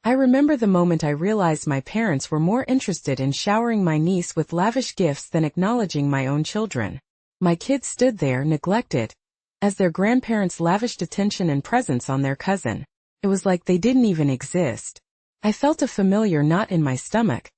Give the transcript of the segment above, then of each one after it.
I remember the moment I realized my parents were more interested in showering my niece with lavish gifts than acknowledging my own children. My kids stood there, neglected, as their grandparents lavished attention and presents on their cousin. It was like they didn't even exist. I felt a familiar knot in my stomach,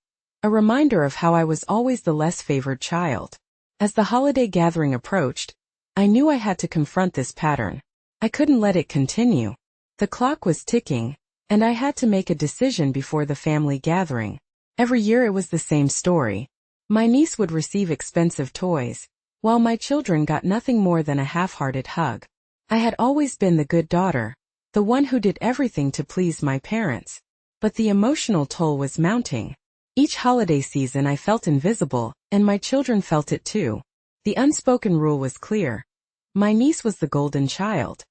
a reminder of how I was always the less favored child. As the holiday gathering approached, I knew I had to confront this pattern. I couldn't let it continue. The clock was ticking, and I had to make a decision before the family gathering. Every year it was the same story. My niece would receive expensive toys, while my children got nothing more than a half-hearted hug. I had always been the good daughter, the one who did everything to please my parents. But the emotional toll was mounting. Each holiday season I felt invisible, and my children felt it too. The unspoken rule was clear. My niece was the golden child.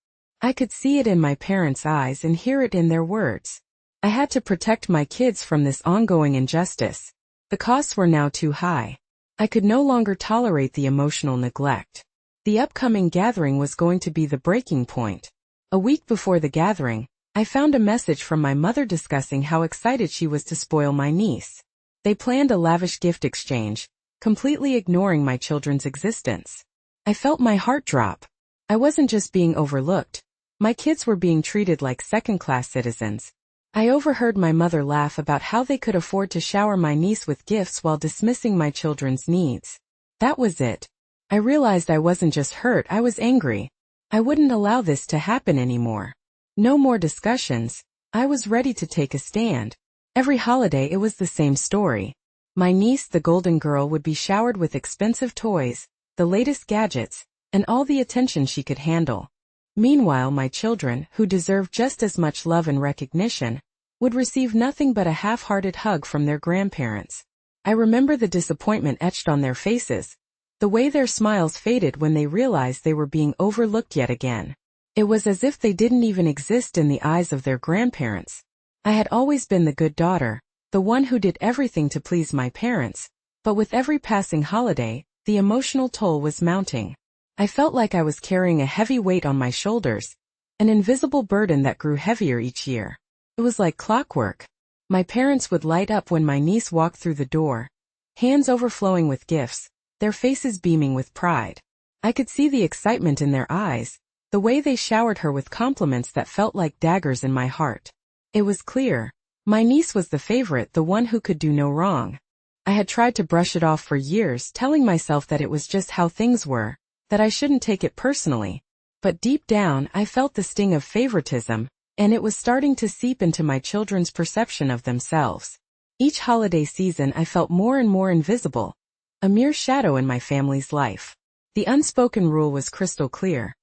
I could see it in my parents' eyes and hear it in their words. I had to protect my kids from this ongoing injustice. The costs were now too high. I could no longer tolerate the emotional neglect. The upcoming gathering was going to be the breaking point. A week before the gathering, I found a message from my mother discussing how excited she was to spoil my niece. They planned a lavish gift exchange, completely ignoring my children's existence. I felt my heart drop. I wasn't just being overlooked. My kids were being treated like second-class citizens. I overheard my mother laugh about how they could afford to shower my niece with gifts while dismissing my children's needs. That was it. I realized I wasn't just hurt, I was angry. I wouldn't allow this to happen anymore. No more discussions. I was ready to take a stand. Every holiday it was the same story. My niece, the golden girl, would be showered with expensive toys, the latest gadgets, and all the attention she could handle. Meanwhile, my children, who deserved just as much love and recognition, would receive nothing but a half-hearted hug from their grandparents. I remember the disappointment etched on their faces, the way their smiles faded when they realized they were being overlooked yet again. It was as if they didn't even exist in the eyes of their grandparents. I had always been the good daughter, the one who did everything to please my parents, but with every passing holiday, the emotional toll was mounting. I felt like I was carrying a heavy weight on my shoulders, an invisible burden that grew heavier each year. It was like clockwork. My parents would light up when my niece walked through the door, hands overflowing with gifts, their faces beaming with pride. I could see the excitement in their eyes, the way they showered her with compliments that felt like daggers in my heart. It was clear. My niece was the favorite, the one who could do no wrong. I had tried to brush it off for years, telling myself that it was just how things were, that I shouldn't take it personally. But deep down, I felt the sting of favoritism, and it was starting to seep into my children's perception of themselves. Each holiday season I felt more and more invisible, a mere shadow in my family's life. The unspoken rule was crystal clear.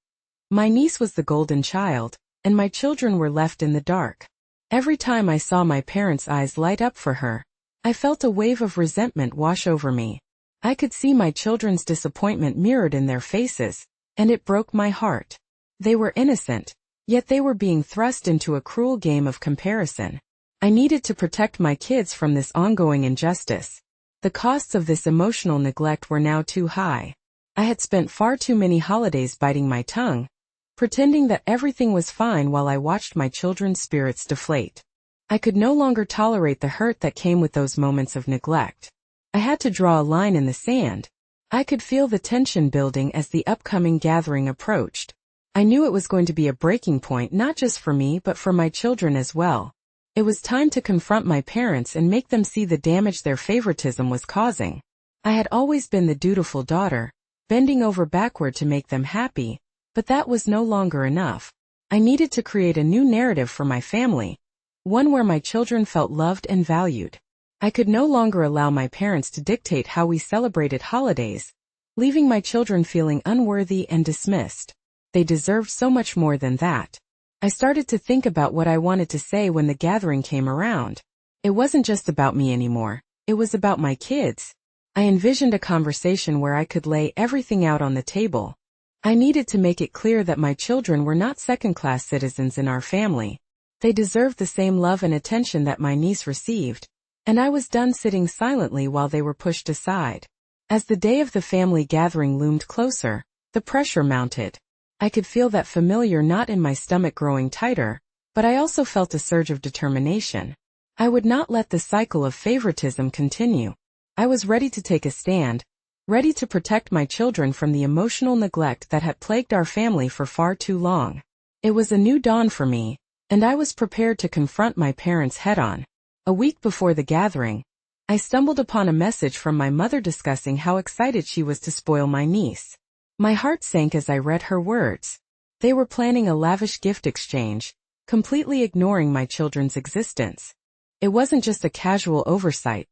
My niece was the golden child, and my children were left in the dark. Every time I saw my parents' eyes light up for her, I felt a wave of resentment wash over me. I could see my children's disappointment mirrored in their faces, and it broke my heart. They were innocent, yet they were being thrust into a cruel game of comparison. I needed to protect my kids from this ongoing injustice. The costs of this emotional neglect were now too high. I had spent far too many holidays biting my tongue, pretending that everything was fine while I watched my children's spirits deflate. I could no longer tolerate the hurt that came with those moments of neglect. I had to draw a line in the sand. I could feel the tension building as the upcoming gathering approached. I knew it was going to be a breaking point not just for me but for my children as well. It was time to confront my parents and make them see the damage their favoritism was causing. I had always been the dutiful daughter, bending over backward to make them happy, but that was no longer enough. I needed to create a new narrative for my family, one where my children felt loved and valued. I could no longer allow my parents to dictate how we celebrated holidays, leaving my children feeling unworthy and dismissed. They deserved so much more than that. I started to think about what I wanted to say when the gathering came around. It wasn't just about me anymore, it was about my kids. I envisioned a conversation where I could lay everything out on the table. I needed to make it clear that my children were not second-class citizens in our family. They deserved the same love and attention that my niece received. And I was done sitting silently while they were pushed aside. As the day of the family gathering loomed closer, the pressure mounted. I could feel that familiar knot in my stomach growing tighter, but I also felt a surge of determination. I would not let the cycle of favoritism continue. I was ready to take a stand, ready to protect my children from the emotional neglect that had plagued our family for far too long. It was a new dawn for me, and I was prepared to confront my parents head-on. A week before the gathering, I stumbled upon a message from my mother discussing how excited she was to spoil my niece. My heart sank as I read her words. They were planning a lavish gift exchange, completely ignoring my children's existence. It wasn't just a casual oversight.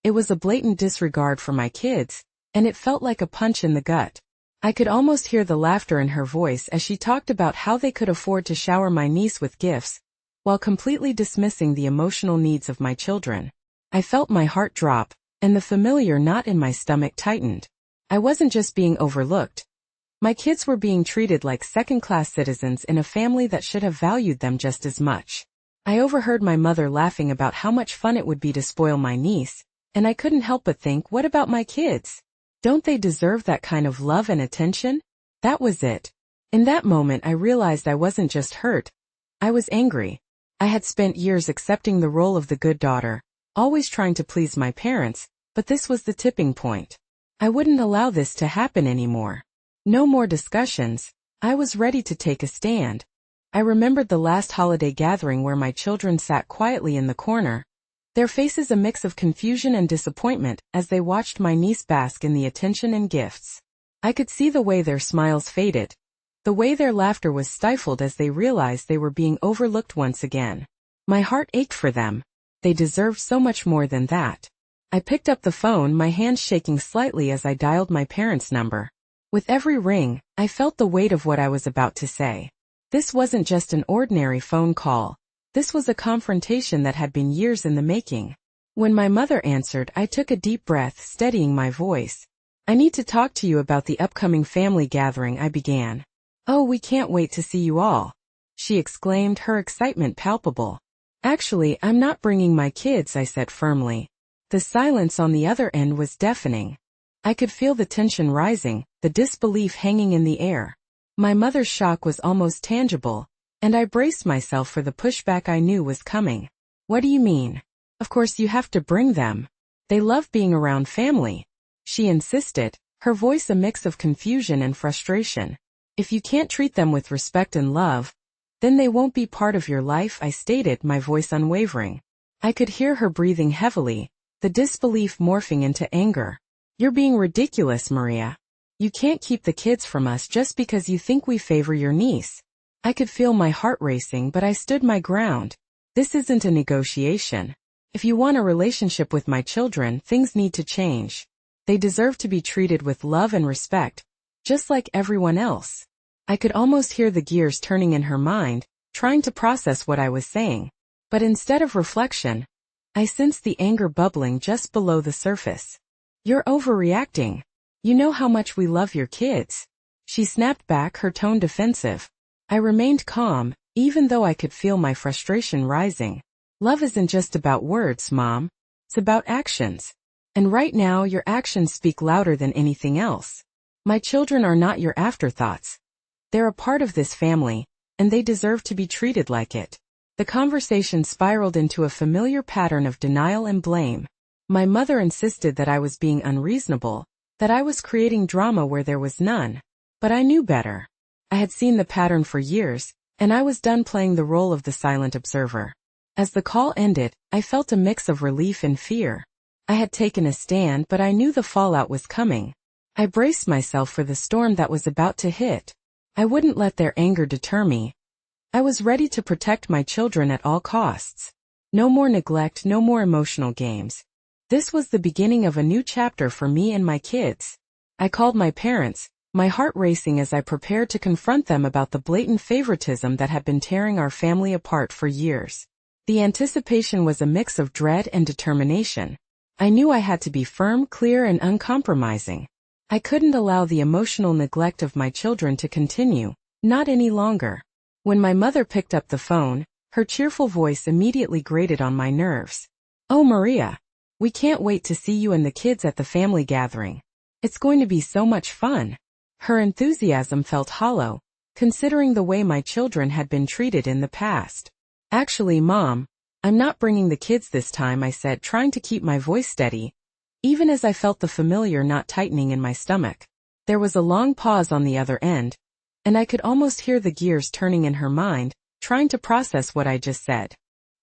It was a blatant disregard for my kids, and it felt like a punch in the gut. I could almost hear the laughter in her voice as she talked about how they could afford to shower my niece with gifts, while completely dismissing the emotional needs of my children. I felt my heart drop, and the familiar knot in my stomach tightened. I wasn't just being overlooked. My kids were being treated like second-class citizens in a family that should have valued them just as much. I overheard my mother laughing about how much fun it would be to spoil my niece, and I couldn't help but think, what about my kids? Don't they deserve that kind of love and attention? That was it. In that moment I realized I wasn't just hurt. I was angry. I had spent years accepting the role of the good daughter, always trying to please my parents, but this was the tipping point. I wouldn't allow this to happen anymore. No more discussions. I was ready to take a stand. I remembered the last holiday gathering where my children sat quietly in the corner, their faces a mix of confusion and disappointment as they watched my niece bask in the attention and gifts. I could see the way their smiles faded, the way their laughter was stifled as they realized they were being overlooked once again. My heart ached for them. They deserved so much more than that. I picked up the phone, my hands shaking slightly as I dialed my parents' number. With every ring, I felt the weight of what I was about to say. This wasn't just an ordinary phone call. This was a confrontation that had been years in the making. When my mother answered, I took a deep breath, steadying my voice. "I need to talk to you about the upcoming family gathering," I began. "Oh, we can't wait to see you all," she exclaimed, her excitement palpable. "Actually, I'm not bringing my kids," I said firmly. The silence on the other end was deafening. I could feel the tension rising, the disbelief hanging in the air. My mother's shock was almost tangible, and I braced myself for the pushback I knew was coming. "What do you mean? Of course you have to bring them. They love being around family," she insisted, her voice a mix of confusion and frustration. "If you can't treat them with respect and love, then they won't be part of your life," I stated, my voice unwavering. I could hear her breathing heavily, the disbelief morphing into anger. "You're being ridiculous, Maria. You can't keep the kids from us just because you think we favor your niece." I could feel my heart racing, but I stood my ground. This isn't a negotiation. If you want a relationship with my children, things need to change. They deserve to be treated with love and respect, just like everyone else. I could almost hear the gears turning in her mind, trying to process what I was saying. But instead of reflection, I sensed the anger bubbling just below the surface. "You're overreacting. You know how much we love your kids," she snapped back, her tone defensive. I remained calm, even though I could feel my frustration rising. "Love isn't just about words, Mom. It's about actions. And right now your actions speak louder than anything else. My children are not your afterthoughts. They're a part of this family, and they deserve to be treated like it." The conversation spiraled into a familiar pattern of denial and blame. My mother insisted that I was being unreasonable, that I was creating drama where there was none. But I knew better. I had seen the pattern for years, and I was done playing the role of the silent observer. As the call ended, I felt a mix of relief and fear. I had taken a stand, but I knew the fallout was coming. I braced myself for the storm that was about to hit. I wouldn't let their anger deter me. I was ready to protect my children at all costs. No more neglect, no more emotional games. This was the beginning of a new chapter for me and my kids. I called my parents, my heart racing as I prepared to confront them about the blatant favoritism that had been tearing our family apart for years. The anticipation was a mix of dread and determination. I knew I had to be firm, clear, and uncompromising. I couldn't allow the emotional neglect of my children to continue, not any longer. When my mother picked up the phone, her cheerful voice immediately grated on my nerves. "Oh, Maria. We can't wait to see you and the kids at the family gathering. It's going to be so much fun." Her enthusiasm felt hollow, considering the way my children had been treated in the past. Actually, Mom, I'm not bringing the kids this time, I said, trying to keep my voice steady, even as I felt the familiar knot tightening in my stomach. There was a long pause on the other end, and I could almost hear the gears turning in her mind, trying to process what I just said.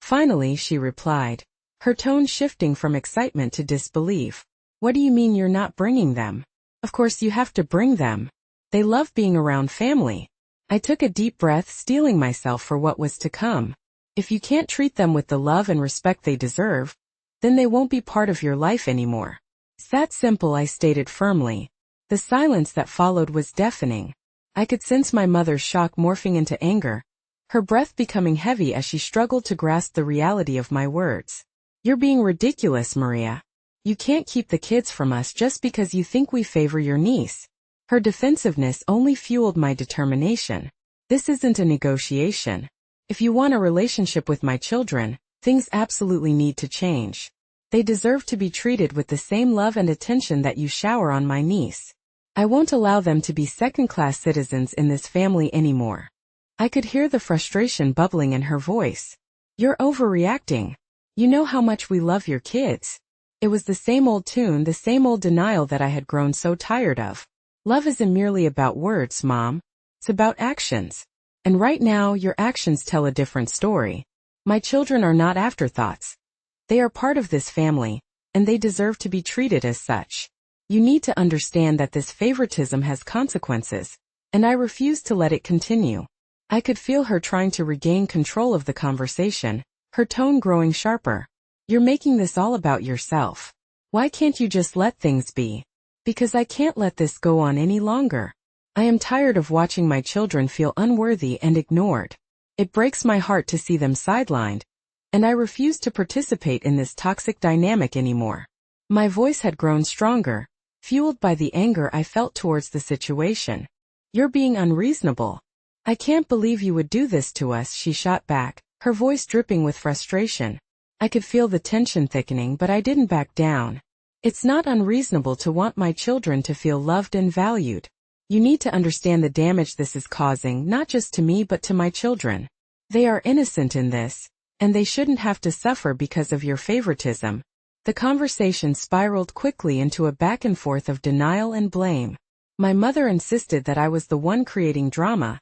Finally, she replied, her tone shifting from excitement to disbelief. What do you mean you're not bringing them? Of course you have to bring them. They love being around family. I took a deep breath, steeling myself for what was to come. If you can't treat them with the love and respect they deserve, then they won't be part of your life anymore. It's that simple, I stated firmly. The silence that followed was deafening. I could sense my mother's shock morphing into anger, her breath becoming heavy as she struggled to grasp the reality of my words. You're being ridiculous, Maria. You can't keep the kids from us just because you think we favor your niece. Her defensiveness only fueled my determination. This isn't a negotiation. If you want a relationship with my children, things absolutely need to change. They deserve to be treated with the same love and attention that you shower on my niece. I won't allow them to be second-class citizens in this family anymore. I could hear the frustration bubbling in her voice. You're overreacting. You know how much we love your kids. It was the same old tune, the same old denial that I had grown so tired of. Love isn't merely about words, Mom. It's about actions. And right now, your actions tell a different story. My children are not afterthoughts. They are part of this family, and they deserve to be treated as such. You need to understand that this favoritism has consequences, and I refuse to let it continue. I could feel her trying to regain control of the conversation, her tone growing sharper. You're making this all about yourself. Why can't you just let things be? Because I can't let this go on any longer. I am tired of watching my children feel unworthy and ignored. It breaks my heart to see them sidelined, and I refuse to participate in this toxic dynamic anymore. My voice had grown stronger, fueled by the anger I felt towards the situation. You're being unreasonable. I can't believe you would do this to us, she shot back, her voice dripping with frustration. I could feel the tension thickening, but I didn't back down. It's not unreasonable to want my children to feel loved and valued. You need to understand the damage this is causing, not just to me but to my children. They are innocent in this, and they shouldn't have to suffer because of your favoritism. The conversation spiraled quickly into a back and forth of denial and blame. My mother insisted that I was the one creating drama,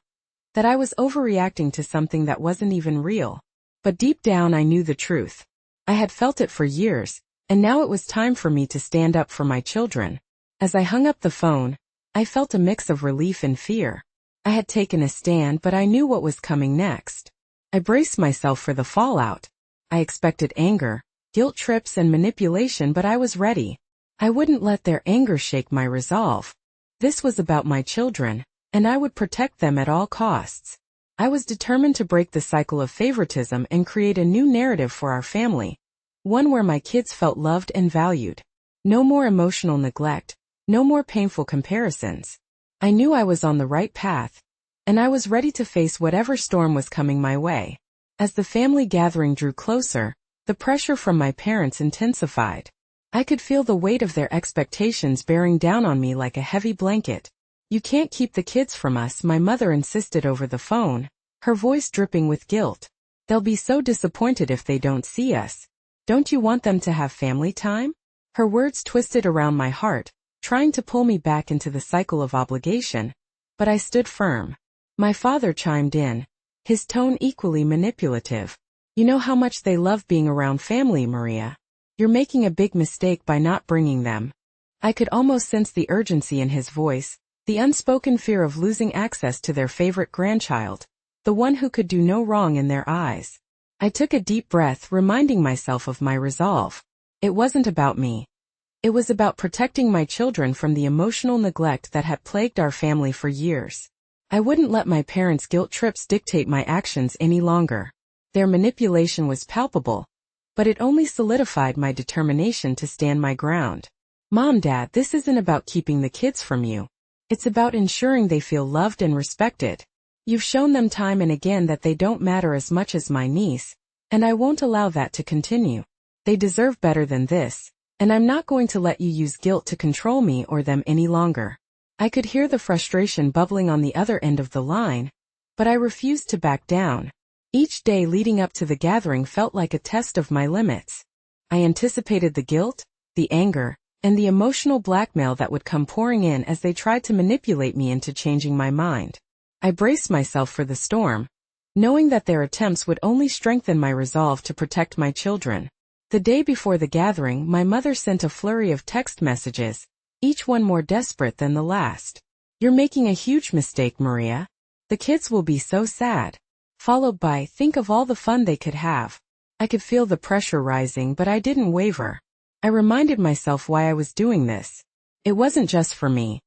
that I was overreacting to something that wasn't even real. But deep down I knew the truth. I had felt it for years, and now it was time for me to stand up for my children. As I hung up the phone, I felt a mix of relief and fear. I had taken a stand, but I knew what was coming next. I braced myself for the fallout. I expected anger, guilt trips and manipulation, but I was ready. I wouldn't let their anger shake my resolve. This was about my children, and I would protect them at all costs. I was determined to break the cycle of favoritism and create a new narrative for our family, one where my kids felt loved and valued. No more emotional neglect, no more painful comparisons. I knew I was on the right path, and I was ready to face whatever storm was coming my way. As the family gathering drew closer, the pressure from my parents intensified. I could feel the weight of their expectations bearing down on me like a heavy blanket. You can't keep the kids from us, my mother insisted over the phone, her voice dripping with guilt. They'll be so disappointed if they don't see us. Don't you want them to have family time? Her words twisted around my heart, trying to pull me back into the cycle of obligation, but I stood firm. My father chimed in, his tone equally manipulative. You know how much they love being around family, Maria. You're making a big mistake by not bringing them. I could almost sense the urgency in his voice, the unspoken fear of losing access to their favorite grandchild, the one who could do no wrong in their eyes. I took a deep breath, reminding myself of my resolve. It wasn't about me. It was about protecting my children from the emotional neglect that had plagued our family for years. I wouldn't let my parents' guilt trips dictate my actions any longer. Their manipulation was palpable, but it only solidified my determination to stand my ground. Mom, Dad, this isn't about keeping the kids from you. It's about ensuring they feel loved and respected. You've shown them time and again that they don't matter as much as my niece, and I won't allow that to continue. They deserve better than this, and I'm not going to let you use guilt to control me or them any longer. I could hear the frustration bubbling on the other end of the line, but I refused to back down. Each day leading up to the gathering felt like a test of my limits. I anticipated the guilt, the anger, and the emotional blackmail that would come pouring in as they tried to manipulate me into changing my mind. I braced myself for the storm, knowing that their attempts would only strengthen my resolve to protect my children. The day before the gathering, my mother sent a flurry of text messages, each one more desperate than the last. "You're making a huge mistake, Maria. The kids will be so sad." Followed by, "Think of all the fun they could have." I could feel the pressure rising, but I didn't waver. I reminded myself why I was doing this. It wasn't just for me.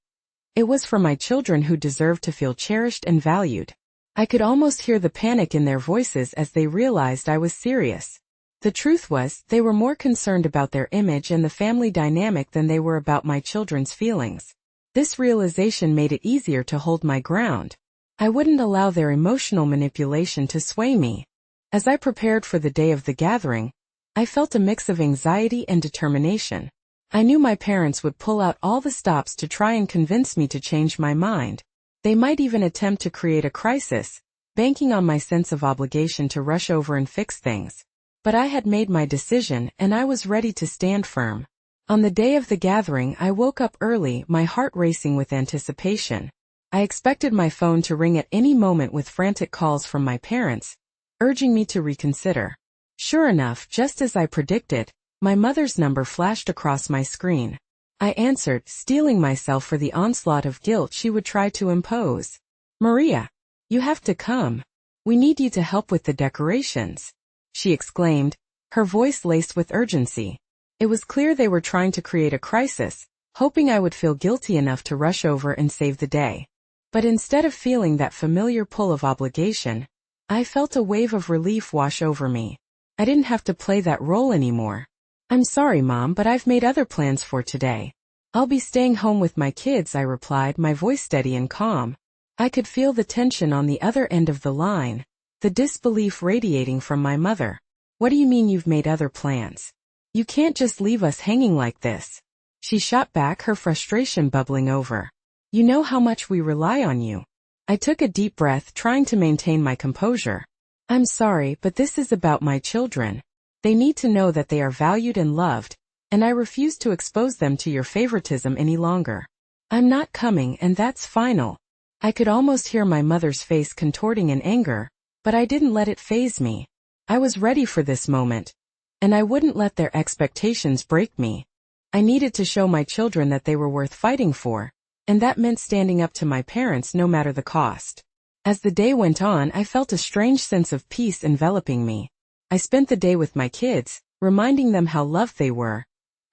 It was for my children who deserved to feel cherished and valued. I could almost hear the panic in their voices as they realized I was serious. The truth was, they were more concerned about their image and the family dynamic than they were about my children's feelings. This realization made it easier to hold my ground. I wouldn't allow their emotional manipulation to sway me. As I prepared for the day of the gathering, I felt a mix of anxiety and determination. I knew my parents would pull out all the stops to try and convince me to change my mind. They might even attempt to create a crisis, banking on my sense of obligation to rush over and fix things. But I had made my decision, and I was ready to stand firm. On the day of the gathering, I woke up early, my heart racing with anticipation. I expected my phone to ring at any moment with frantic calls from my parents, urging me to reconsider. Sure enough, just as I predicted, my mother's number flashed across my screen. I answered, steeling myself for the onslaught of guilt she would try to impose. "Maria, you have to come. We need you to help with the decorations," she exclaimed, her voice laced with urgency. It was clear they were trying to create a crisis, hoping I would feel guilty enough to rush over and save the day. But instead of feeling that familiar pull of obligation, I felt a wave of relief wash over me. I didn't have to play that role anymore. "I'm sorry, Mom, but I've made other plans for today. I'll be staying home with my kids," I replied, my voice steady and calm. I could feel the tension on the other end of the line, the disbelief radiating from my mother. "What do you mean you've made other plans? You can't just leave us hanging like this," she shot back, her frustration bubbling over. "You know how much we rely on you." I took a deep breath, trying to maintain my composure. "I'm sorry, but this is about my children. They need to know that they are valued and loved, and I refuse to expose them to your favoritism any longer. I'm not coming, and that's final." I could almost hear my mother's face contorting in anger, but I didn't let it faze me. I was ready for this moment, and I wouldn't let their expectations break me. I needed to show my children that they were worth fighting for, and that meant standing up to my parents no matter the cost. As the day went on, I felt a strange sense of peace enveloping me. I spent the day with my kids, reminding them how loved they were,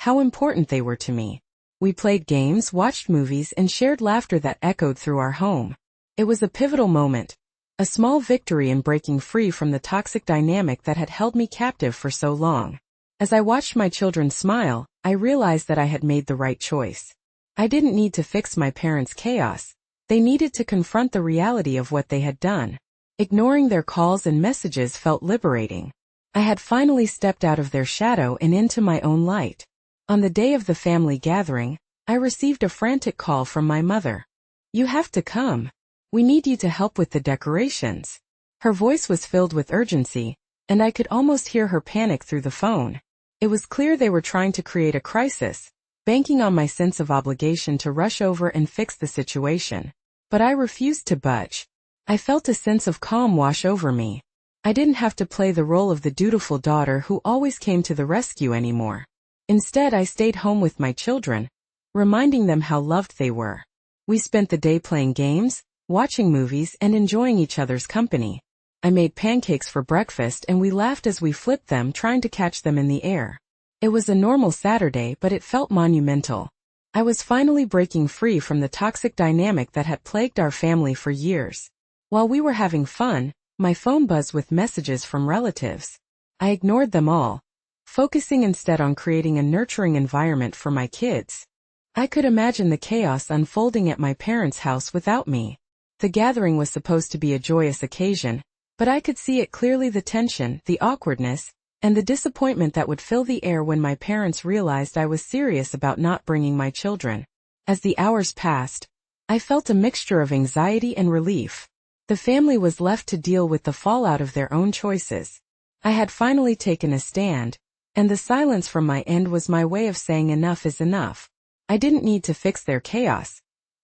how important they were to me. We played games, watched movies, and shared laughter that echoed through our home. It was a pivotal moment, a small victory in breaking free from the toxic dynamic that had held me captive for so long. As I watched my children smile, I realized that I had made the right choice. I didn't need to fix my parents' chaos. They needed to confront the reality of what they had done. Ignoring their calls and messages felt liberating. I had finally stepped out of their shadow and into my own light. On the day of the family gathering, I received a frantic call from my mother. "You have to come. We need you to help with the decorations." Her voice was filled with urgency, and I could almost hear her panic through the phone. It was clear they were trying to create a crisis, banking on my sense of obligation to rush over and fix the situation. But I refused to budge. I felt a sense of calm wash over me. I didn't have to play the role of the dutiful daughter who always came to the rescue anymore. Instead, I stayed home with my children, reminding them how loved they were. We spent the day playing games, watching movies, and enjoying each other's company. I made pancakes for breakfast, and we laughed as we flipped them, trying to catch them in the air. It was a normal Saturday, but it felt monumental. I was finally breaking free from the toxic dynamic that had plagued our family for years. While we were having fun, my phone buzzed with messages from relatives. I ignored them all, focusing instead on creating a nurturing environment for my kids. I could imagine the chaos unfolding at my parents' house without me. The gathering was supposed to be a joyous occasion, but I could see it clearly: the tension, the awkwardness, and the disappointment that would fill the air when my parents realized I was serious about not bringing my children. As the hours passed, I felt a mixture of anxiety and relief. The family was left to deal with the fallout of their own choices. I had finally taken a stand, and the silence from my end was my way of saying enough is enough. I didn't need to fix their chaos.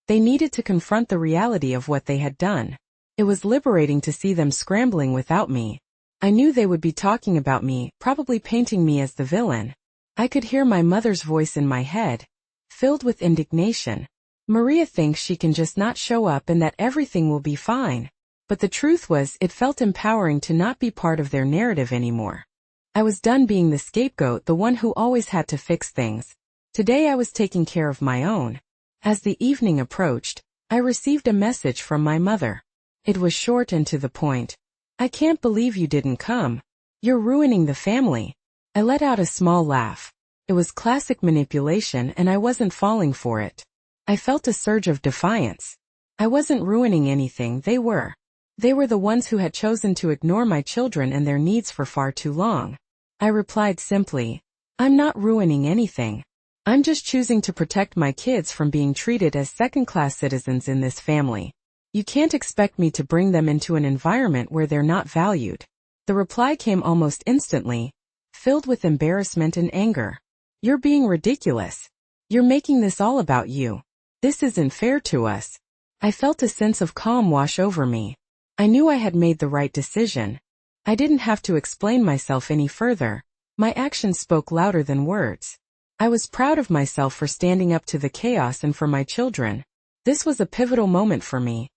They needed to confront the reality of what they had done. It was liberating to see them scrambling without me. I knew they would be talking about me, probably painting me as the villain. I could hear my mother's voice in my head, filled with indignation. Maria thinks she can just not show up and that everything will be fine. But the truth was, it felt empowering to not be part of their narrative anymore. I was done being the scapegoat, the one who always had to fix things. Today I was taking care of my own. As the evening approached, I received a message from my mother. It was short and to the point. "I can't believe you didn't come. You're ruining the family." I let out a small laugh. It was classic manipulation and I wasn't falling for it. I felt a surge of defiance. I wasn't ruining anything, they were. They were the ones who had chosen to ignore my children and their needs for far too long. I replied simply, "I'm not ruining anything. I'm just choosing to protect my kids from being treated as second-class citizens in this family. You can't expect me to bring them into an environment where they're not valued." The reply came almost instantly, filled with embarrassment and anger. "You're being ridiculous. You're making this all about you. This isn't fair to us." I felt a sense of calm wash over me. I knew I had made the right decision. I didn't have to explain myself any further. My actions spoke louder than words. I was proud of myself for standing up to the chaos and for my children. This was a pivotal moment for me,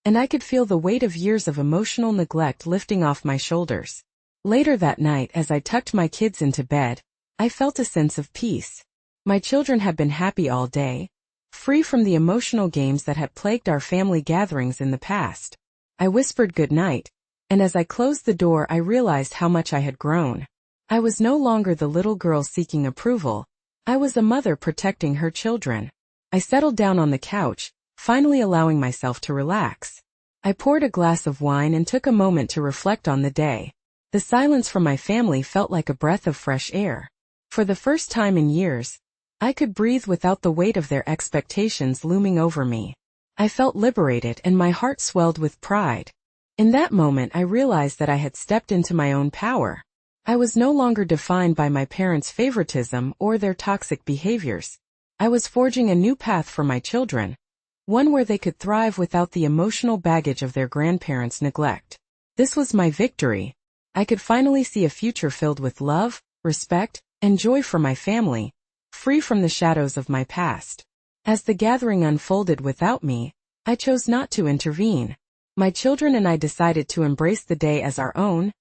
and I could feel the weight of years of emotional neglect lifting off my shoulders. Later that night, as I tucked my kids into bed, I felt a sense of peace. My children had been happy all day, free from the emotional games that had plagued our family gatherings in the past. I whispered good night, and as I closed the door I realized how much I had grown. I was no longer the little girl seeking approval. I was a mother protecting her children. I settled down on the couch, finally allowing myself to relax. I poured a glass of wine and took a moment to reflect on the day. The silence from my family felt like a breath of fresh air. For the first time in years, I could breathe without the weight of their expectations looming over me. I felt liberated and my heart swelled with pride. In that moment I realized that I had stepped into my own power. I was no longer defined by my parents' favoritism or their toxic behaviors. I was forging a new path for my children, one where they could thrive without the emotional baggage of their grandparents' neglect. This was my victory. I could finally see a future filled with love, respect, and joy for my family, free from the shadows of my past. As the gathering unfolded without me, I chose not to intervene. My children and I decided to embrace the day as our own,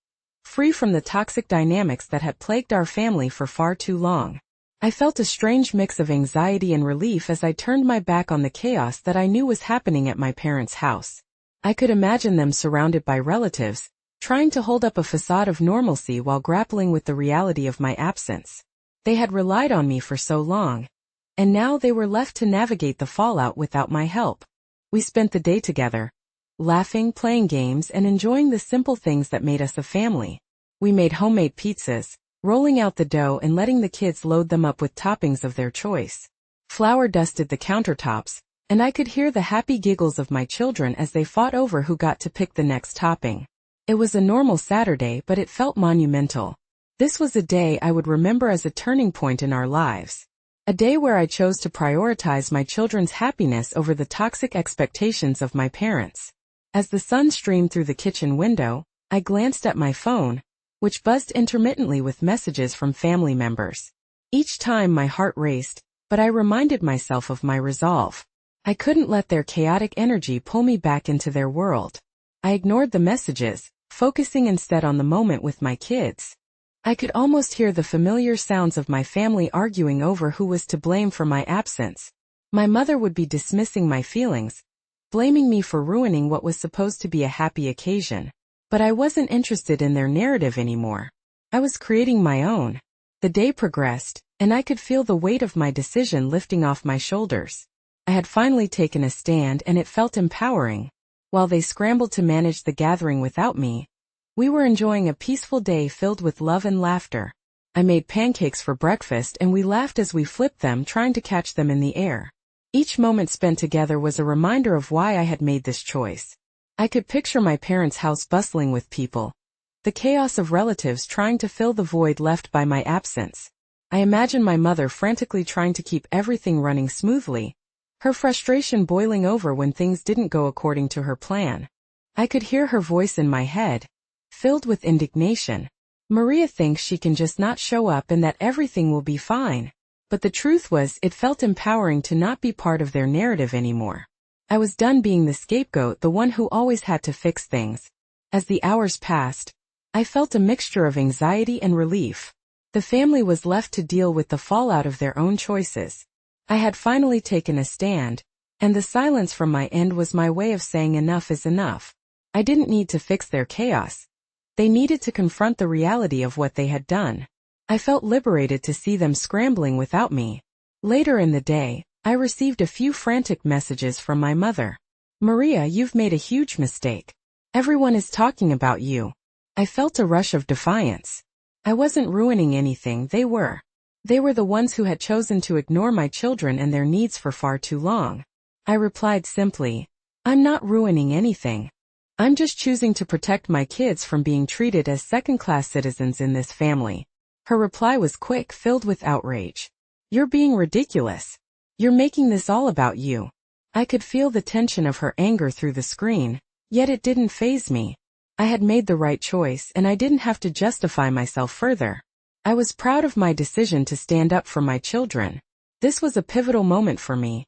free from the toxic dynamics that had plagued our family for far too long. I felt a strange mix of anxiety and relief as I turned my back on the chaos that I knew was happening at my parents' house. I could imagine them surrounded by relatives, trying to hold up a facade of normalcy while grappling with the reality of my absence. They had relied on me for so long, and now they were left to navigate the fallout without my help. We spent the day together, laughing, playing games, and enjoying the simple things that made us a family. We made homemade pizzas, rolling out the dough and letting the kids load them up with toppings of their choice. Flour dusted the countertops, and I could hear the happy giggles of my children as they fought over who got to pick the next topping. It was a normal Saturday, but it felt monumental. This was a day I would remember as a turning point in our lives. A day where I chose to prioritize my children's happiness over the toxic expectations of my parents. As the sun streamed through the kitchen window, I glanced at my phone, which buzzed intermittently with messages from family members. Each time my heart raced, but I reminded myself of my resolve. I couldn't let their chaotic energy pull me back into their world. I ignored the messages, focusing instead on the moment with my kids. I could almost hear the familiar sounds of my family arguing over who was to blame for my absence. My mother would be dismissing my feelings, blaming me for ruining what was supposed to be a happy occasion. But I wasn't interested in their narrative anymore. I was creating my own. The day progressed, and I could feel the weight of my decision lifting off my shoulders. I had finally taken a stand and it felt empowering. While they scrambled to manage the gathering without me, we were enjoying a peaceful day filled with love and laughter. I made pancakes for breakfast and we laughed as we flipped them, trying to catch them in the air. Each moment spent together was a reminder of why I had made this choice. I could picture my parents' house bustling with people, the chaos of relatives trying to fill the void left by my absence. I imagined my mother frantically trying to keep everything running smoothly, her frustration boiling over when things didn't go according to her plan. I could hear her voice in my head, filled with indignation. Maria thinks she can just not show up and that everything will be fine. But the truth was, it felt empowering to not be part of their narrative anymore. I was done being the scapegoat, the one who always had to fix things. As the hours passed, I felt a mixture of anxiety and relief. The family was left to deal with the fallout of their own choices. I had finally taken a stand, and the silence from my end was my way of saying enough is enough. I didn't need to fix their chaos. They needed to confront the reality of what they had done. I felt liberated to see them scrambling without me. Later in the day, I received a few frantic messages from my mother. "Maria, you've made a huge mistake. Everyone is talking about you." I felt a rush of defiance. I wasn't ruining anything, they were. They were the ones who had chosen to ignore my children and their needs for far too long. I replied simply, "I'm not ruining anything. I'm just choosing to protect my kids from being treated as second-class citizens in this family." Her reply was quick, filled with outrage. "You're being ridiculous. You're making this all about you." I could feel the tension of her anger through the screen, yet it didn't faze me. I had made the right choice and I didn't have to justify myself further. I was proud of my decision to stand up for my children. This was a pivotal moment for me,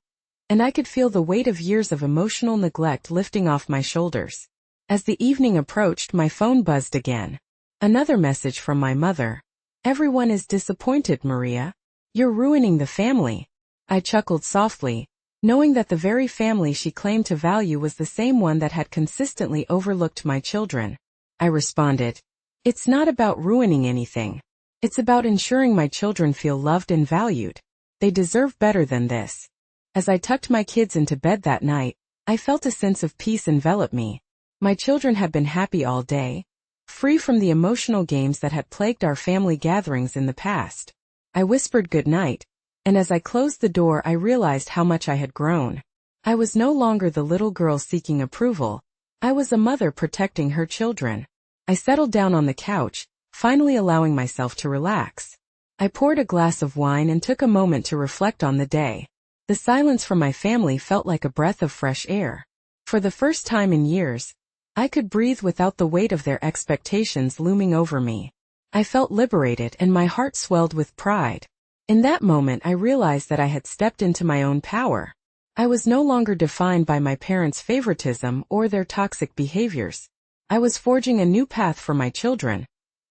and I could feel the weight of years of emotional neglect lifting off my shoulders. As the evening approached, my phone buzzed again. Another message from my mother. "Everyone is disappointed, Maria. You're ruining the family." I chuckled softly, knowing that the very family she claimed to value was the same one that had consistently overlooked my children. I responded, "It's not about ruining anything. It's about ensuring my children feel loved and valued. They deserve better than this." As I tucked my kids into bed that night, I felt a sense of peace envelop me. My children had been happy all day, free from the emotional games that had plagued our family gatherings in the past. I whispered good night, and as I closed the door I realized how much I had grown. I was no longer the little girl seeking approval. I was a mother protecting her children. I settled down on the couch, finally allowing myself to relax. I poured a glass of wine and took a moment to reflect on the day. The silence from my family felt like a breath of fresh air. For the first time in years, I could breathe without the weight of their expectations looming over me. I felt liberated and my heart swelled with pride. In that moment I realized that I had stepped into my own power. I was no longer defined by my parents' favoritism or their toxic behaviors. I was forging a new path for my children,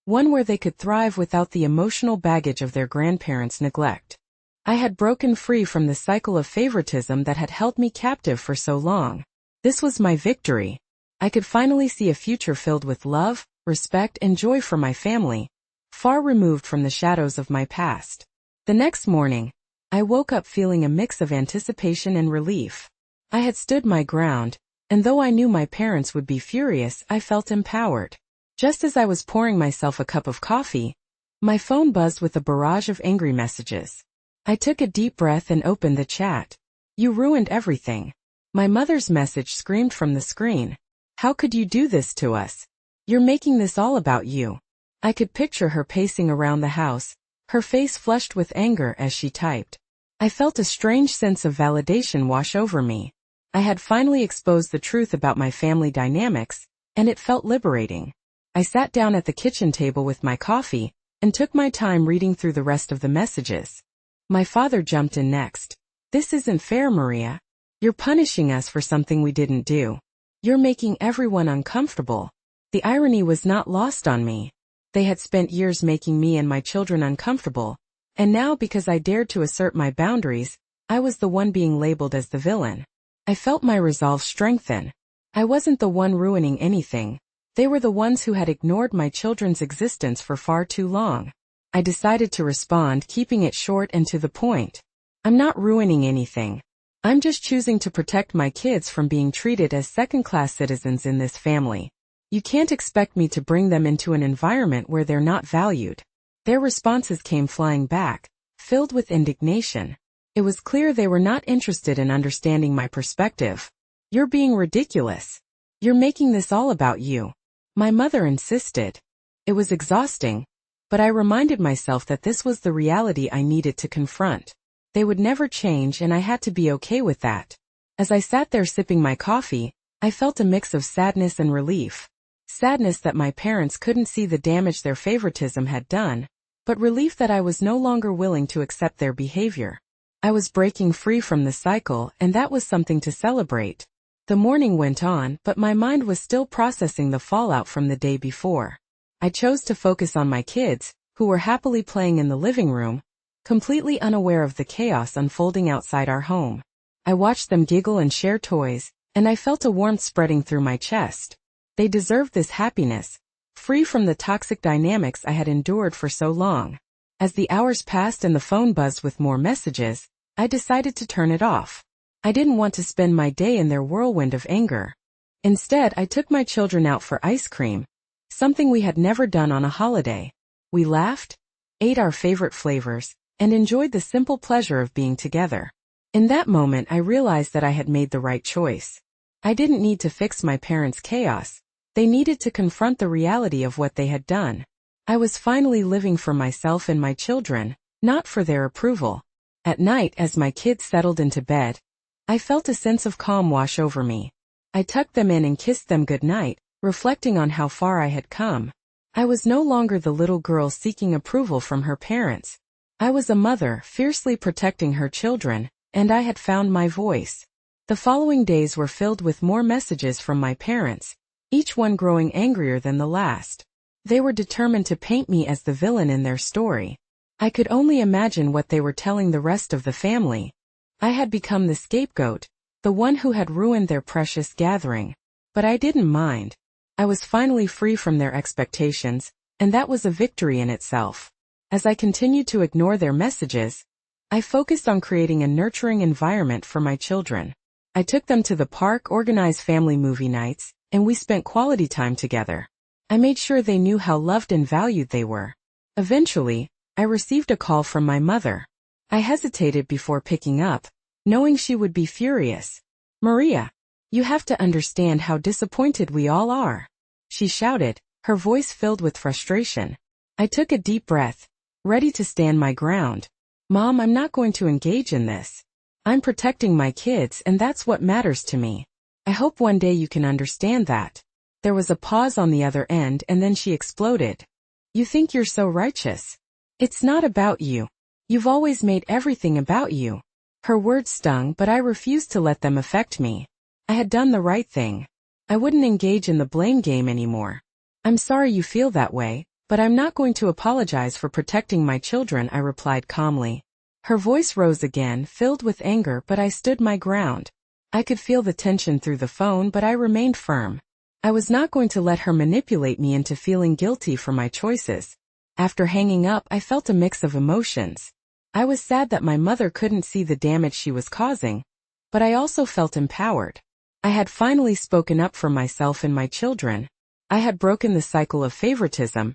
one where they could thrive without the emotional baggage of their grandparents' neglect. I had broken free from the cycle of favoritism that had held me captive for so long. This was my victory. I could finally see a future filled with love, respect, and joy for my family, far removed from the shadows of my past. The next morning, I woke up feeling a mix of anticipation and relief. I had stood my ground, and though I knew my parents would be furious, I felt empowered. Just as I was pouring myself a cup of coffee, my phone buzzed with a barrage of angry messages. I took a deep breath and opened the chat. "You ruined everything." My mother's message screamed from the screen. "How could you do this to us? You're making this all about you." I could picture her pacing around the house, her face flushed with anger as she typed. I felt a strange sense of validation wash over me. I had finally exposed the truth about my family dynamics, and it felt liberating. I sat down at the kitchen table with my coffee, and took my time reading through the rest of the messages. My father jumped in next. "This isn't fair, Maria. You're punishing us for something we didn't do. You're making everyone uncomfortable." The irony was not lost on me. They had spent years making me and my children uncomfortable, and now because I dared to assert my boundaries, I was the one being labeled as the villain. I felt my resolve strengthen. I wasn't the one ruining anything. They were the ones who had ignored my children's existence for far too long. I decided to respond, keeping it short and to the point. "I'm not ruining anything. I'm just choosing to protect my kids from being treated as second-class citizens in this family. You can't expect me to bring them into an environment where they're not valued." Their responses came flying back, filled with indignation. It was clear they were not interested in understanding my perspective. "You're being ridiculous. "You're making this all about you," my mother insisted. It was exhausting, but I reminded myself that this was the reality I needed to confront. They would never change and I had to be okay with that. As I sat there sipping my coffee, I felt a mix of sadness and relief. Sadness that my parents couldn't see the damage their favoritism had done, but relief that I was no longer willing to accept their behavior. I was breaking free from the cycle, and that was something to celebrate. The morning went on, but my mind was still processing the fallout from the day before. I chose to focus on my kids, who were happily playing in the living room, completely unaware of the chaos unfolding outside our home. I watched them giggle and share toys, and I felt a warmth spreading through my chest. They deserved this happiness, free from the toxic dynamics I had endured for so long. As the hours passed and the phone buzzed with more messages, I decided to turn it off. I didn't want to spend my day in their whirlwind of anger. Instead, I took my children out for ice cream, something we had never done on a holiday. We laughed, ate our favorite flavors, and enjoyed the simple pleasure of being together. In that moment, I realized that I had made the right choice. I didn't need to fix my parents' chaos. They needed to confront the reality of what they had done. I was finally living for myself and my children, not for their approval. At night, as my kids settled into bed, I felt a sense of calm wash over me. I tucked them in and kissed them goodnight, reflecting on how far I had come. I was no longer the little girl seeking approval from her parents. I was a mother fiercely protecting her children, and I had found my voice. The following days were filled with more messages from my parents, each one growing angrier than the last. They were determined to paint me as the villain in their story. I could only imagine what they were telling the rest of the family. I had become the scapegoat, the one who had ruined their precious gathering. But I didn't mind. I was finally free from their expectations, and that was a victory in itself. As I continued to ignore their messages, I focused on creating a nurturing environment for my children. I took them to the park, organized family movie nights, and we spent quality time together. I made sure they knew how loved and valued they were. Eventually, I received a call from my mother. I hesitated before picking up, knowing she would be furious. "Maria, you have to understand how disappointed we all are," she shouted, her voice filled with frustration. I took a deep breath, ready to stand my ground. "Mom, I'm not going to engage in this. I'm protecting my kids, and that's what matters to me. I hope one day you can understand that." There was a pause on the other end, and then she exploded. "You think you're so righteous. It's not about you. You've always made everything about you." Her words stung, but I refused to let them affect me. I had done the right thing. I wouldn't engage in the blame game anymore. "I'm sorry you feel that way, but I'm not going to apologize for protecting my children," I replied calmly. Her voice rose again, filled with anger, but I stood my ground. I could feel the tension through the phone, but I remained firm. I was not going to let her manipulate me into feeling guilty for my choices. After hanging up, I felt a mix of emotions. I was sad that my mother couldn't see the damage she was causing, but I also felt empowered. I had finally spoken up for myself and my children. I had broken the cycle of favoritism,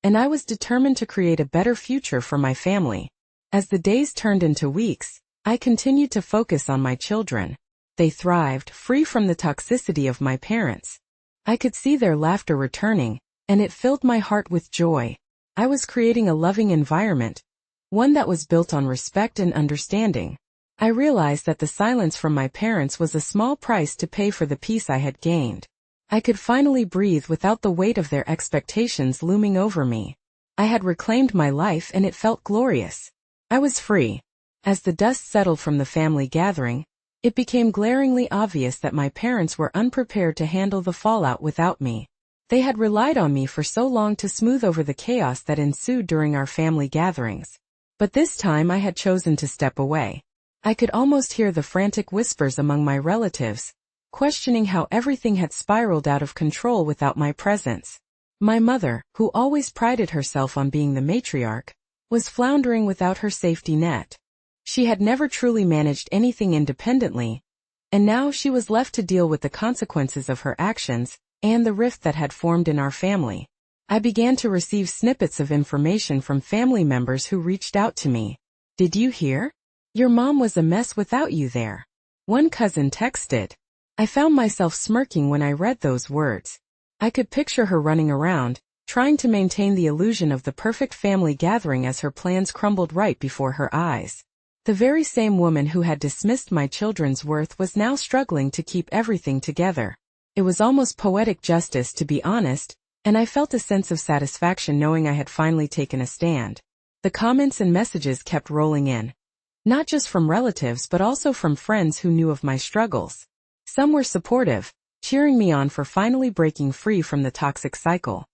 and I was determined to create a better future for my family. As the days turned into weeks, I continued to focus on my children. They thrived, free from the toxicity of my parents. I could see their laughter returning, and it filled my heart with joy. I was creating a loving environment, one that was built on respect and understanding. I realized that the silence from my parents was a small price to pay for the peace I had gained. I could finally breathe without the weight of their expectations looming over me. I had reclaimed my life, and it felt glorious. I was free. As the dust settled from the family gathering, it became glaringly obvious that my parents were unprepared to handle the fallout without me. They had relied on me for so long to smooth over the chaos that ensued during our family gatherings. But this time I had chosen to step away. I could almost hear the frantic whispers among my relatives, questioning how everything had spiraled out of control without my presence. My mother, who always prided herself on being the matriarch, was floundering without her safety net. She had never truly managed anything independently, and now she was left to deal with the consequences of her actions and the rift that had formed in our family. I began to receive snippets of information from family members who reached out to me. "Did you hear? Your mom was a mess without you there," one cousin texted. I found myself smirking when I read those words. I could picture her running around, trying to maintain the illusion of the perfect family gathering as her plans crumbled right before her eyes. The very same woman who had dismissed my children's worth was now struggling to keep everything together. It was almost poetic justice, to be honest, and I felt a sense of satisfaction knowing I had finally taken a stand. The comments and messages kept rolling in. Not just from relatives but also from friends who knew of my struggles. Some were supportive, cheering me on for finally breaking free from the toxic cycle.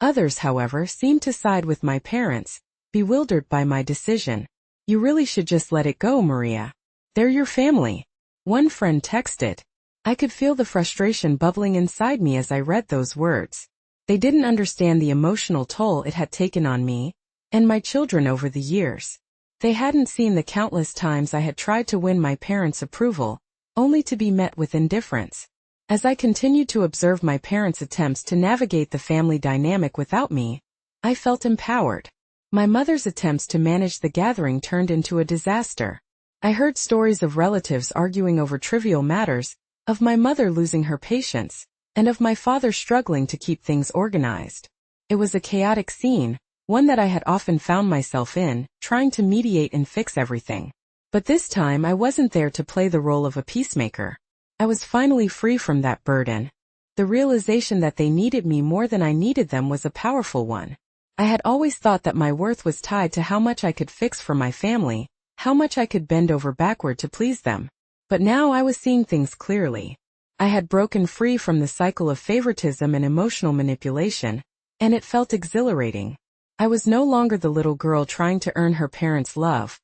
Others, however, seemed to side with my parents, bewildered by my decision. "You really should just let it go, Maria. They're your family," one friend texted. I could feel the frustration bubbling inside me as I read those words. They didn't understand the emotional toll it had taken on me and my children over the years. They hadn't seen the countless times I had tried to win my parents' approval, only to be met with indifference. As I continued to observe my parents' attempts to navigate the family dynamic without me, I felt empowered. My mother's attempts to manage the gathering turned into a disaster. I heard stories of relatives arguing over trivial matters, of my mother losing her patience, and of my father struggling to keep things organized. It was a chaotic scene, one that I had often found myself in, trying to mediate and fix everything. But this time I wasn't there to play the role of a peacemaker. I was finally free from that burden. The realization that they needed me more than I needed them was a powerful one. I had always thought that my worth was tied to how much I could fix for my family, how much I could bend over backward to please them. But now I was seeing things clearly. I had broken free from the cycle of favoritism and emotional manipulation, and it felt exhilarating. I was no longer the little girl trying to earn her parents' love.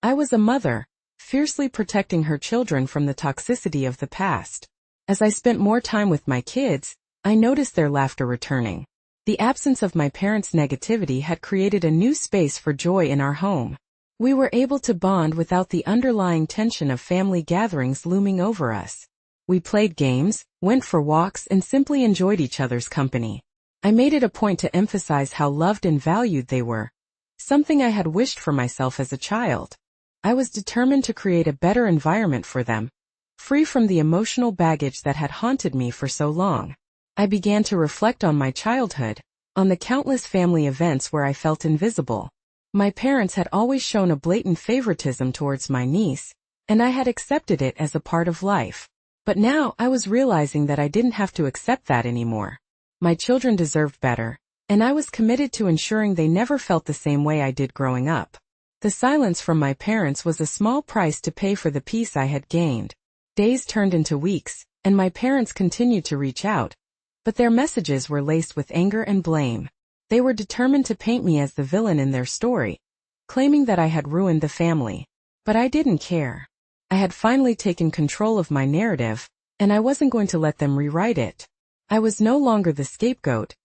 I was a mother, fiercely protecting her children from the toxicity of the past. As I spent more time with my kids, I noticed their laughter returning. The absence of my parents' negativity had created a new space for joy in our home. We were able to bond without the underlying tension of family gatherings looming over us. We played games, went for walks, and simply enjoyed each other's company. I made it a point to emphasize how loved and valued they were, something I had wished for myself as a child. I was determined to create a better environment for them, free from the emotional baggage that had haunted me for so long. I began to reflect on my childhood, on the countless family events where I felt invisible. My parents had always shown a blatant favoritism towards my niece, and I had accepted it as a part of life. But now I was realizing that I didn't have to accept that anymore. My children deserved better, and I was committed to ensuring they never felt the same way I did growing up. The silence from my parents was a small price to pay for the peace I had gained. Days turned into weeks, and my parents continued to reach out, but their messages were laced with anger and blame. They were determined to paint me as the villain in their story, claiming that I had ruined the family. But I didn't care. I had finally taken control of my narrative, and I wasn't going to let them rewrite it. I was no longer the scapegoat.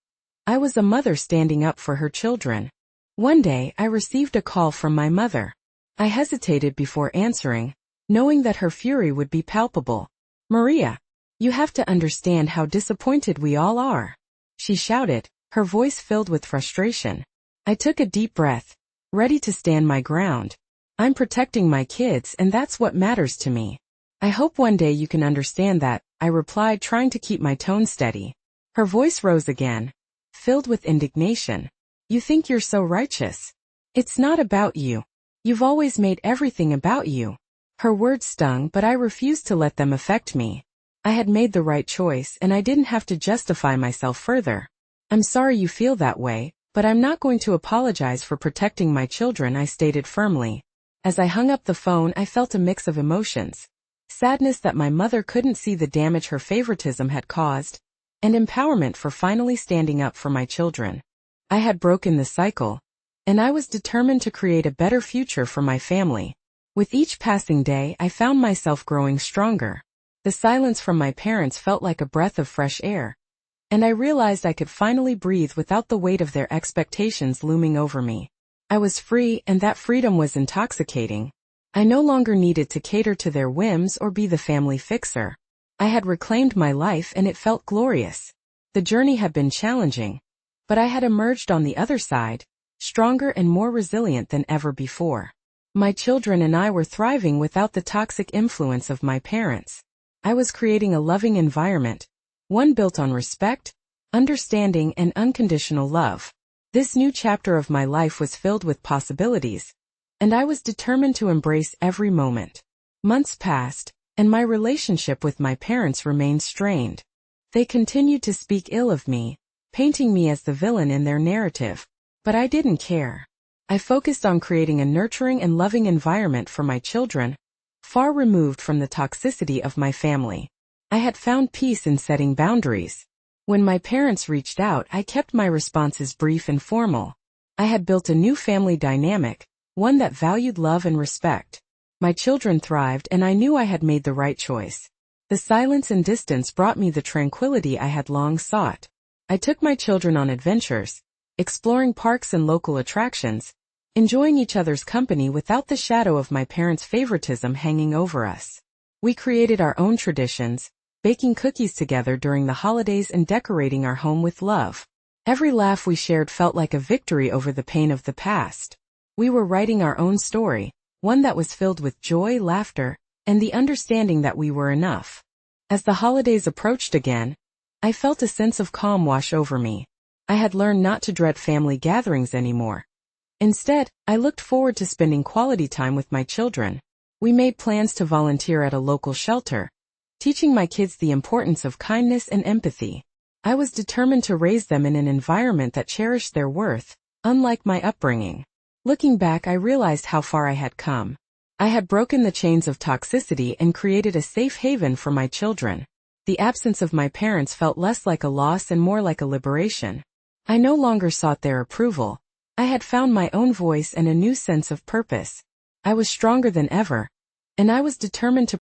I was a mother standing up for her children. One day, I received a call from my mother. I hesitated before answering, knowing that her fury would be palpable. "Maria, you have to understand how disappointed we all are," she shouted, her voice filled with frustration. I took a deep breath, ready to stand my ground. "I'm protecting my kids, and that's what matters to me. I hope one day you can understand that," I replied, trying to keep my tone steady. Her voice rose again, filled with indignation. "You think you're so righteous. It's not about you. You've always made everything about you." Her words stung, but I refused to let them affect me. I had made the right choice, and I didn't have to justify myself further. "I'm sorry you feel that way, but I'm not going to apologize for protecting my children," I stated firmly. As I hung up the phone, I felt a mix of emotions. Sadness that my mother couldn't see the damage her favoritism had caused, and empowerment for finally standing up for my children. I had broken the cycle, and I was determined to create a better future for my family. With each passing day, I found myself growing stronger. The silence from my parents felt like a breath of fresh air, and I realized I could finally breathe without the weight of their expectations looming over me. I was free, and that freedom was intoxicating. I no longer needed to cater to their whims or be the family fixer. I had reclaimed my life, and it felt glorious. The journey had been challenging, but I had emerged on the other side, stronger and more resilient than ever before. My children and I were thriving without the toxic influence of my parents. I was creating a loving environment, one built on respect, understanding, and unconditional love. This new chapter of my life was filled with possibilities, and I was determined to embrace every moment. Months passed, and my relationship with my parents remained strained. They continued to speak ill of me, painting me as the villain in their narrative. But I didn't care. I focused on creating a nurturing and loving environment for my children, far removed from the toxicity of my family. I had found peace in setting boundaries. When my parents reached out, I kept my responses brief and formal. I had built a new family dynamic, one that valued love and respect. My children thrived, and I knew I had made the right choice. The silence and distance brought me the tranquility I had long sought. I took my children on adventures, exploring parks and local attractions, enjoying each other's company without the shadow of my parents' favoritism hanging over us. We created our own traditions, baking cookies together during the holidays and decorating our home with love. Every laugh we shared felt like a victory over the pain of the past. We were writing our own story, one that was filled with joy, laughter, and the understanding that we were enough. As the holidays approached again, I felt a sense of calm wash over me. I had learned not to dread family gatherings anymore. Instead, I looked forward to spending quality time with my children. We made plans to volunteer at a local shelter, teaching my kids the importance of kindness and empathy. I was determined to raise them in an environment that cherished their worth, unlike my upbringing. Looking back, I realized how far I had come. I had broken the chains of toxicity and created a safe haven for my children. The absence of my parents felt less like a loss and more like a liberation. I no longer sought their approval. I had found my own voice and a new sense of purpose. I was stronger than ever, and I was determined to